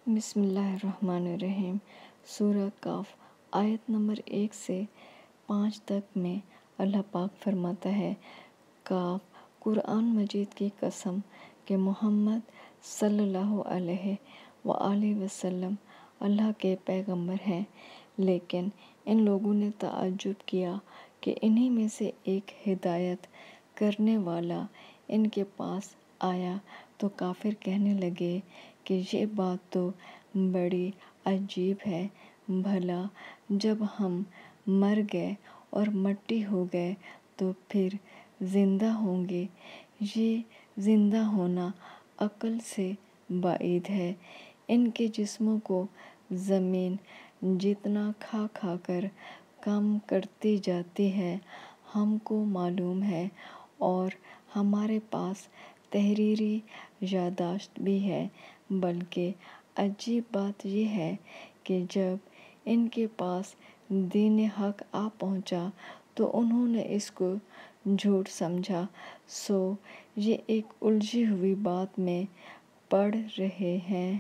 بسم اللہ الرحمن الرحیم۔ سورہ کاف آیت نمبر 1 سے 5 تک میں اللہ پاک فرماتا ہے، کاف قرآن مجید کی قسم کہ محمد صلی اللہ علیہ وآلہ وسلم اللہ کے پیغمبر ہیں، لیکن ان لوگوں نے تعجب کیا کہ انہی میں سے ایک ہدایت کرنے والا ان کے پاس آیا تو کافر کہنے لگے کہ یہ بات تو بڑی عجیب ہے، بھلا جب ہم مر گئے اور مٹی ہو گئے تو پھر زندہ ہوں گے؟ یہ زندہ ہونا عقل سے بعید ہے۔ ان کے جسموں کو زمین جتنا کھا کھا کر کم کرتی جاتی ہے ہم کو معلوم ہے، اور ہمارے پاس تحریری یادداشت بھی ہے، بلکہ عجیب بات یہ ہے کہ جب ان کے پاس دین حق آ پہنچا تو انہوں نے اس کو جھوٹ سمجھا، سو یہ ایک الجھی ہوئی بات میں پڑ رہے ہیں۔